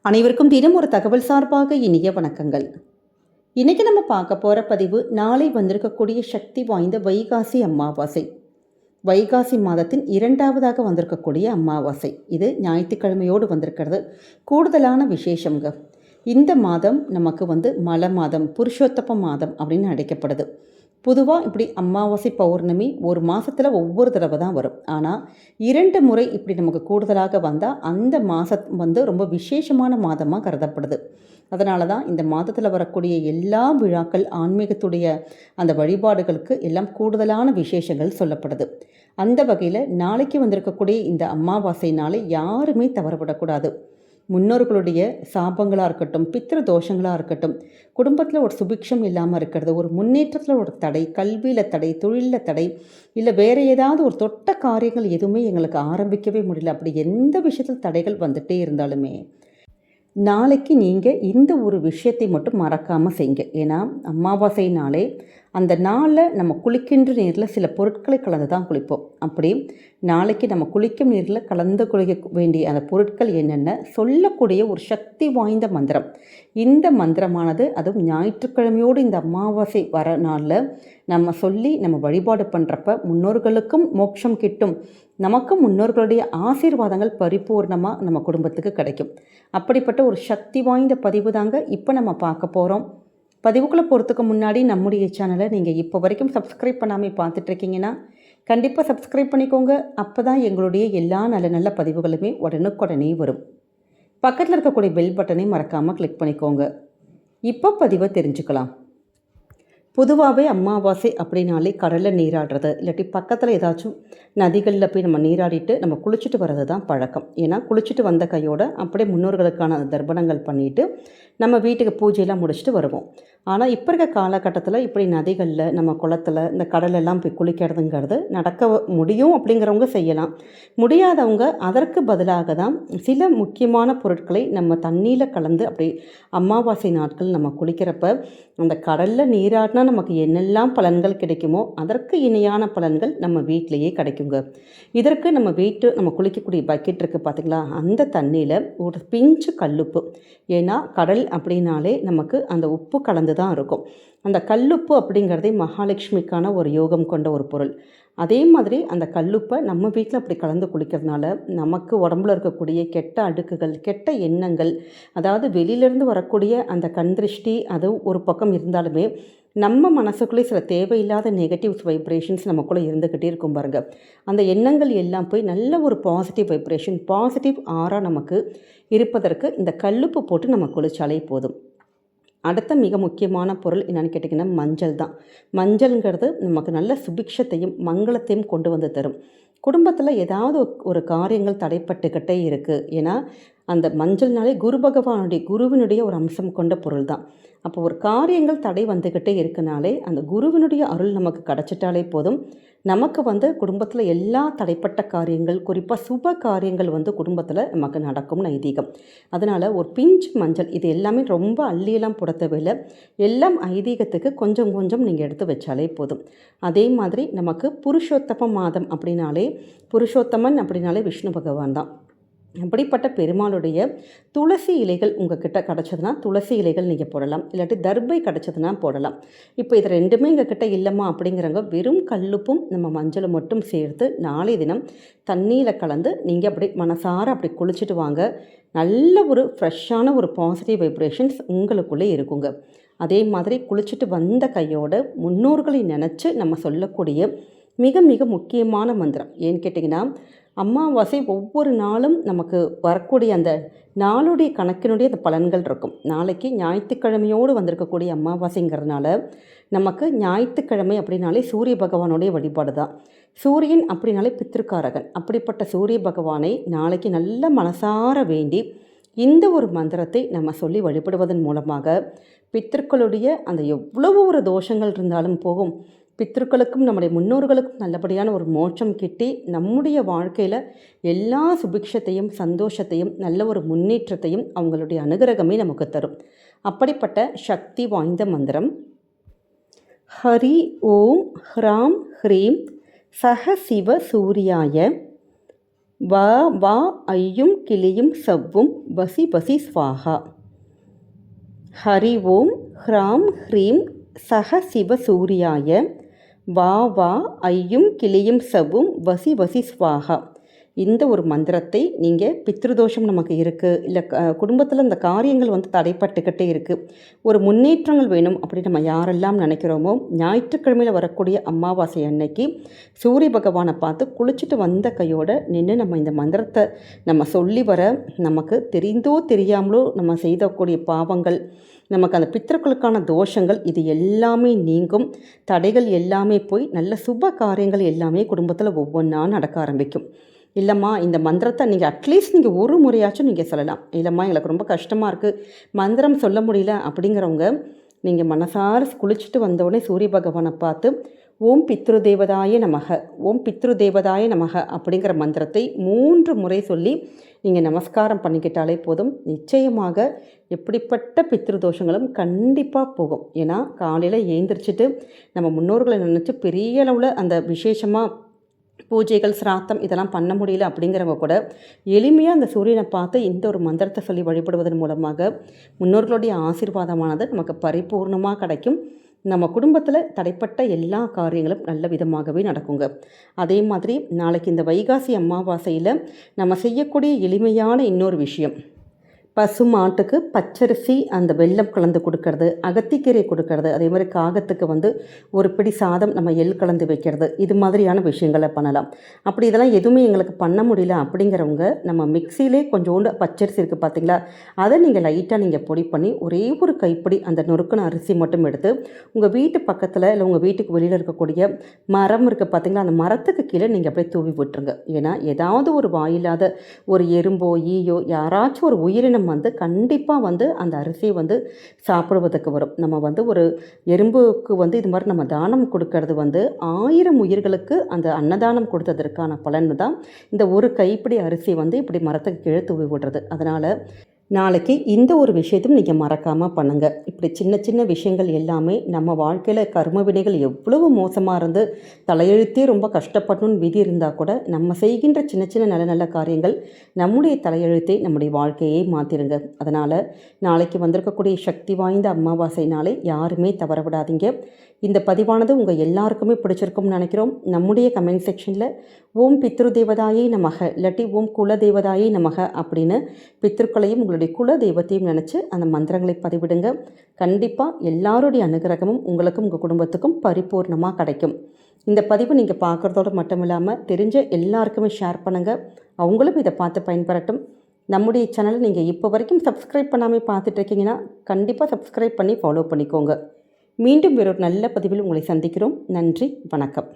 அனைவருக்கும் தினம் ஒரு தகவல் சார்பாக இனிய வணக்கங்கள். இன்னைக்கு நம்ம பார்க்க போகிற பதிவு நாளை வந்திருக்கக்கூடிய சக்தி வாய்ந்த வைகாசி அமாவாசை. வைகாசி மாதத்தின் இரண்டாவதாக வந்திருக்கக்கூடிய அமாவாசை. இது ஞாயிற்றுக்கிழமையோடு வந்திருக்கிறது. கூடுதலான விசேஷங்க. இந்த மாதம் நமக்கு மல மாதம், புருஷோத்தப்ப மாதம் அப்படின்னு அழைக்கப்படுது. பொதுவாக இப்படி அமாவாசை பௌர்ணமி ஒரு மாதத்தில் ஒவ்வொரு தடவை தான் வரும். ஆனால் 2 முறை இப்படி நமக்கு கூடுதலாக வந்தால் அந்த மாதம் ரொம்ப விசேஷமான மாதமாக கருதப்படுது. அதனால தான் இந்த மாதத்தில் வரக்கூடிய எல்லா விழாக்கள், ஆன்மீகத்துடைய அந்த வழிபாடுகளுக்கு எல்லாம் கூடுதலான விசேஷங்கள் சொல்லப்படுது. அந்த வகையில் நாளைக்கு வந்திருக்கக்கூடிய இந்த அமாவாசை நாளை யாருமே தவறவிடக்கூடாது. முன்னோர்களுடைய சாபங்களாக இருக்கட்டும், பித்திரு தோஷங்களாக இருக்கட்டும், குடும்பத்தில் ஒரு சுபிக்ஷம் இல்லாமல் இருக்கிறது, ஒரு முன்னேற்றத்தில் ஒரு தடை, கல்வியில் தடை, தொழிலில் தடை, இல்லை வேறு ஏதாவது ஒரு தொட்ட காரியங்கள் எதுவுமே எங்களுக்கு ஆரம்பிக்கவே முடியல, அப்படி எந்த விஷயத்தில் தடைகள் வந்துகிட்டே இருந்தாலுமே நாளைக்கு நீங்கள் இந்த ஒரு விஷயத்தை மட்டும் மறக்காமல் செய்யுங்க. ஏன்னா அமாவாசை நாளே அந்த நாளில் நம்ம குளிக்கின்ற நீரில் சில பொருட்களை கலந்து தான் குளிப்போம். அப்படி நாளைக்கு நம்ம குளிக்கும் நீரில் கலந்து குளிக்க வேண்டிய அந்த பொருட்கள் என்னென்ன சொல்லக்கூடிய ஒரு சக்தி வாய்ந்த மந்திரம். இந்த மந்திரமானது அதுவும் ஞாயிற்றுக்கிழமையோடு இந்த அமாவாசை வர நாளில் நம்ம சொல்லி நம்ம வழிபாடு பண்ணுறப்ப முன்னோர்களுக்கும் மோட்சம் கிட்டும், நமக்கும் முன்னோர்களுடைய ஆசீர்வாதங்கள் பரிபூர்ணமாக நம்ம குடும்பத்துக்கு கிடைக்கும். அப்படிப்பட்ட ஒரு சக்தி வாய்ந்த பதிவு தாங்க இப்போ நம்ம பார்க்க போகிறோம். பதிவுக்குள்ளே போகிறதுக்கு முன்னாடி நம்முடைய சேனலை நீங்கள் இப்போ வரைக்கும் சப்ஸ்கிரைப் பண்ணாமல் பார்த்துட்ருக்கீங்கன்னா கண்டிப்பாக சப்ஸ்கிரைப் பண்ணிக்கோங்க. அப்போ தான் எங்களுடைய எல்லா நல்ல நல்ல பதிவுகளுமே உடனுக்குடனே வரும். பக்கத்தில் இருக்கக்கூடிய பெல் பட்டனை மறக்காமல் கிளிக் பண்ணிக்கோங்க. இப்போ பதிவை தெரிஞ்சுக்கலாம். பொதுவாகவே அமாவாசை அப்படின்னாலே கடலில் நீராடுறது, இல்லாட்டி பக்கத்தில் ஏதாச்சும் நதிகளில் போய் நம்ம நீராடிட்டு நம்ம குளிச்சுட்டு வர்றது தான் பழக்கம். ஏன்னா குளிச்சுட்டு வந்த கையோடு அப்படியே முன்னோர்களுக்கான தர்ப்பணங்கள் பண்ணிவிட்டு நம்ம வீட்டுக்கு பூஜையெல்லாம் முடிச்சுட்டு வருவோம். ஆனால் இப்போ இருக்க காலகட்டத்தில் இப்படி நதிகளில், நம்ம குளத்தில், இந்த கடலெல்லாம் போய் குளிக்கிறதுங்கிறது நடக்க முடியும் அப்படிங்கிறவங்க செய்யலாம். முடியாதவங்க அதற்கு பதிலாக தான் சில முக்கியமான பொருட்களை நம்ம தண்ணியில் கலந்து அப்படி அமாவாசை நாட்கள் நம்ம குளிக்கிறப்ப அந்த கடலில் நீராடினா நமக்கு என்னெல்லாம் பலன்கள் கிடைக்குமோ அதற்கு இணையான பலன்கள் நம்ம வீட்டிலையே கிடைக்குங்க. இதற்கு நம்ம குளிக்கக்கூடிய பக்கெட் இருக்குது பார்த்திங்களா, அந்த தண்ணியில் ஒரு பிஞ்சு கல்லுப்பு. ஏன்னா கடல் அப்படின்னாலே நமக்கு அந்த உப்பு கலந்து தான் இருக்கும். அந்த கல்லுப்பு அப்படிங்கிறதே மகாலட்சுமிக்கான ஒரு யோகம் கொண்ட ஒரு பொருள். அதே மாதிரி அந்த கல்லுப்பை நம்ம வீட்டில் அப்படி கலந்து குளிக்கிறதுனால நமக்கு உடம்புல இருக்கக்கூடிய கெட்ட அடுக்குகள், கெட்ட எண்ணங்கள், அதாவது வெளியிலேருந்து வரக்கூடிய அந்த கண்திருஷ்டி அது ஒரு பக்கம் இருந்தாலுமே நம்ம மனசுக்குள்ளே சில தேவையில்லாத நெகட்டிவ் வைப்ரேஷன்ஸ் நமக்குள்ளே இருந்துக்கிட்டே இருக்கும் பாருங்க. அந்த எண்ணங்கள் எல்லாம் போய் நல்ல ஒரு பாசிட்டிவ் வைப்ரேஷன், பாசிட்டிவ் ஆரா நமக்கு இருப்பதற்கு இந்த கல்லுப்பு போட்டு நம்ம குளிச்சாலே போதும். அடுத்த மிக முக்கியமான பொருள் என்னென்னு கேட்டிங்கன்னா மஞ்சள் தான். மஞ்சள்ங்கிறது நமக்கு நல்ல சுபிக்ஷத்தையும் மங்களத்தையும் கொண்டு வந்து தரும். குடும்பத்தில் ஏதாவது ஒரு காரியங்கள் தடைப்பட்டுக்கிட்டே இருக்குது. ஏன்னா அந்த மஞ்சள்னாலே குருவினுடைய ஒரு அம்சம் கொண்ட பொருள் தான். அப்போ ஒரு காரியங்கள் தடை வந்துக்கிட்டே இருக்குனாலே அந்த குருவினுடைய அருள் நமக்கு கிடச்சிட்டாலே போதும். நமக்கு குடும்பத்தில் எல்லா தடைப்பட்ட காரியங்கள், குறிப்பாக சுப காரியங்கள் குடும்பத்தில் நமக்கு நடக்கும்னு ஐதீகம். அதனால் ஒரு பிஞ்சு மஞ்சள், இது எல்லாமே ரொம்ப அள்ளியெல்லாம் போட தேவையில்லை. எல்லாம் ஐதீகத்துக்கு கொஞ்சம் கொஞ்சம் நீங்கள் எடுத்து வச்சாலே போதும். அதே மாதிரி நமக்கு புருஷோத்தம மாதம் அப்படின்னாலே, புருஷோத்தமன் அப்படின்னாலே விஷ்ணு பகவான் தான். அப்படிப்பட்ட பெருமாளுடைய துளசி இலைகள் உங்ககிட்ட கிடச்சதுன்னா துளசி இலைகள் நீங்கள் போடலாம், இல்லாட்டி தர்பை கிடச்சதுன்னா போடலாம். இப்போ இது ரெண்டுமே எங்கள் கிட்ட இல்லைம்மா அப்படிங்கிறவங்க வெறும் கல்லுப்பும் நம்ம மஞ்சளும் மட்டும் சேர்த்து நாளை தினம் தண்ணியில் கலந்து நீங்கள் அப்படி மனசார அப்படி குளிச்சுட்டு வாங்க. நல்ல ஒரு ஃப்ரெஷ்ஷான ஒரு பாசிட்டிவ் வைப்ரேஷன்ஸ் உங்களுக்குள்ளே இருக்குங்க. அதே மாதிரி குளிச்சுட்டு வந்த கையோடு முன்னோர்களை நினச்சி நம்ம சொல்லக்கூடிய மிக மிக முக்கியமான மந்திரம் ஏன்னு கேட்டிங்கன்னா, அமாவாசை ஒவ்வொரு நாளும் நமக்கு வரக்கூடிய அந்த நாளுடைய கணக்கினுடைய அந்த பலன்கள் இருக்கும். நாளைக்கு ஞாயிற்றுக்கிழமையோடு வந்திருக்கக்கூடிய அமாவாசைங்கிறதுனால நமக்கு ஞாயிற்றுக்கிழமை அப்படின்னாலே சூரிய பகவானுடைய வழிபாடு தான். சூரியன் அப்படின்னாலே பித்திருக்காரகன். அப்படிப்பட்ட சூரிய பகவானை நாளைக்கு நல்ல மனசார வேண்டி இந்த ஒரு மந்திரத்தை நம்ம சொல்லி வழிபடுவதன் மூலமாக பித்திருக்களுடைய அந்த எவ்வளவு ஒரு தோஷங்கள் இருந்தாலும் போகும். பித்திருக்களுக்கும் நம்முடைய முன்னோர்களுக்கும் நல்லபடியான ஒரு மோட்சம் கிட்டி நம்முடைய வாழ்க்கையில் எல்லா சுபிக்ஷத்தையும், சந்தோஷத்தையும், நல்ல ஒரு முன்னேற்றத்தையும் அவங்களுடைய அனுகிரகமே நமக்கு தரும். அப்படிப்பட்ட சக்தி வாய்ந்த மந்திரம் ஹரி ஓம் ஹ்ராம் ஹ்ரீம் சக சிவ சூரியாய வா வா ஐயும் கிளியும் சவ்வும் வசி வசி ஸ்வாஹா. ஹரி ஓம் ஹ்ராம் ஹ்ரீம் சக சிவ சூர்யாய வா வா ஐயும் கிளியும் சவ்வும் வசி வசி ஸ்வாஹா. இந்த ஒரு மந்திரத்தை நீங்கள் பித்ருதோஷம் நமக்கு இருக்குது, இல்லை குடும்பத்தில் இந்த காரியங்கள் தடைப்பட்டுக்கிட்டே இருக்குது, ஒரு முன்னேற்றங்கள் வேணும் அப்படின்னு நம்ம யாரெல்லாம் நினைக்கிறோமோ, ஞாயிற்றுக்கிழமையில் வரக்கூடிய அமாவாசை அன்னைக்கு சூரிய பகவானை பார்த்து குளிச்சுட்டு வந்த கையோடு நின்று நம்ம இந்த மந்திரத்தை நம்ம சொல்லி வர, நமக்கு தெரிந்தோ தெரியாமலோ நம்ம செய்தக்கூடிய பாவங்கள், நமக்கு அந்த பித்திருக்களுக்கான தோஷங்கள் இது எல்லாமே நீங்கும், தடைகள் எல்லாமே போய் நல்ல சுப காரியங்கள் எல்லாமே குடும்பத்தில் ஒவ்வொன்றா நடக்க ஆரம்பிக்கும். இல்லைம்மா இந்த மந்திரத்தை நீங்கள் அட்லீஸ்ட் நீங்கள் ஒரு முறையாச்சும் நீங்கள் சொல்லலாம். இல்லைம்மா எங்களுக்கு ரொம்ப கஷ்டமாக இருக்குது, மந்திரம் சொல்ல முடியல அப்படிங்கிறவங்க, நீங்கள் மனசார குளிச்சுட்டு வந்தோடனே சூரிய பகவானை பார்த்து ஓம் பித்ரு தேவதாய நமக, ஓம் பித்ரு தேவதாய நமக அப்படிங்கிற மந்திரத்தை 3 முறை சொல்லி நீங்கள் நமஸ்காரம் பண்ணிக்கிட்டாலே போதும். நிச்சயமாக எப்படிப்பட்ட பித்ரு தோஷங்களும் கண்டிப்பாக போகும். ஏன்னா காலையில் எழுந்திரிச்சிட்டு நம்ம முன்னோர்களை நினச்சி பெரிய அளவில் அந்த விசேஷமாக பூஜைகள் சிராத்தம் இதெல்லாம் பண்ண முடியல அப்படிங்கிறவங்க கூட எளிமையாக அந்த சூரியனை பார்த்து இந்த ஒரு மந்திரத்தை சொல்லி வழிபடுவதன் மூலமாக முன்னோர்களுடைய ஆசீர்வாதமானது நமக்கு பரிபூர்ணமாக கிடைக்கும். நம்ம குடும்பத்தில் தடைப்பட்ட எல்லா காரியங்களும் நல்ல விதமாகவே நடக்குங்க. அதே மாதிரி நாளைக்கு இந்த வைகாசி அமாவாசையில் நம்ம செய்யக்கூடிய எளிமையான இன்னொரு விஷயம், பசு மாட்டுக்கு பச்சரிசி அந்த வெல்லம் கலந்து கொடுக்கறது, அகத்திக்கீரை கொடுக்கறது, அதே மாதிரி காகத்துக்கு ஒரு பிடி சாதம் நம்ம எள் கலந்து வைக்கிறது, இது மாதிரியான விஷயங்களை பண்ணலாம். அப்படி இதெல்லாம் எதுவுமே எங்களுக்கு பண்ண முடியல அப்படிங்கிறவங்க, நம்ம மிக்சியிலே கொஞ்சோண்டு பச்சரிசி இருக்குது பார்த்திங்களா, அதை நீங்கள் லைட்டாக நீங்கள் பொடி பண்ணி ஒரே ஒரு கைப்பிடி அந்த நொறுக்கின அரிசி மட்டும் எடுத்து உங்கள் வீட்டு பக்கத்தில் இல்லை உங்கள் வீட்டுக்கு வெளியில் இருக்கக்கூடிய மரம் இருக்குது பார்த்திங்களா, அந்த மரத்துக்கு கீழே நீங்கள் அப்படியே தூவி விட்டுருங்க. ஏன்னா ஏதாவது ஒரு வாயில்லாத ஒரு எறும்போ ஈயோ யாராச்சும் ஒரு உயிரினம் கண்டிப்பாக அந்த அரிசியை சாப்பிடுவதற்கு வரும். நம்ம ஒரு எறும்புக்கு இது மாதிரி நம்ம தானம் கொடுக்கறது 1000 உயிர்களுக்கு அந்த அன்னதானம் கொடுத்ததற்கான பலன் தான் இந்த ஒரு கைப்பிடி அரிசி இப்படி மரத்துக்கு கீழே தூவி விடுறது. அதனால் நாளைக்கு இந்த ஒரு விஷயத்தையும் நீங்கள் மறக்காமல் பண்ணுங்கள். இப்படி சின்ன சின்ன விஷயங்கள் எல்லாமே நம்ம வாழ்க்கையில் கர்ம வினைகள் எவ்வளவு மோசமாக இருந்து தலையெழுத்தே ரொம்ப கஷ்டப்படணும்னு விதி இருந்தால் கூட நம்ம செய்கின்ற சின்ன சின்ன நல்ல நல்ல காரியங்கள் நம்முடைய தலையெழுத்தை நம்முடைய வாழ்க்கையை மாற்றிடுங்க. அதனால் நாளைக்கு வந்திருக்கக்கூடிய சக்தி வாய்ந்த அமாவாசை நாளை யாருமே தவற விடாதீங்க. இந்த பதிவானது உங்கள் எல்லாருக்குமே பிடிச்சிருக்கும்னு நினைக்கிறோம். நம்முடைய கமெண்ட் செக்ஷனில் ஓம் பித்ரு தேவதாயை நமக இல்லாட்டி ஓம் குல தேவதாயை நமக அப்படின்னு பித்ருக்களையும் உங்களுடைய குல தெய்வத்தையும் நினச்சி அந்த மந்திரங்களை பதிவிடுங்க. கண்டிப்பாக எல்லாருடைய அனுகிரகமும் உங்களுக்கும் உங்கள் குடும்பத்துக்கும் பரிபூர்ணமாக கிடைக்கும். இந்த பதிவு நீங்கள் பார்க்குறதோடு மட்டும் இல்லாமல் தெரிஞ்ச எல்லாருக்குமே ஷேர் பண்ணுங்கள், அவங்களும் இதை பார்த்து பயன்பெறட்டும். நம்முடைய சேனலை நீங்கள் இப்போ வரைக்கும் சப்ஸ்கிரைப் பண்ணாமல் பார்த்துட்ருக்கீங்கன்னா கண்டிப்பாக சப்ஸ்கிரைப் பண்ணி ஃபாலோ பண்ணிக்கோங்க. மீண்டும் வேறொரு நல்ல பதிவில் உங்களை சந்திக்கிறோம். நன்றி, வணக்கம்.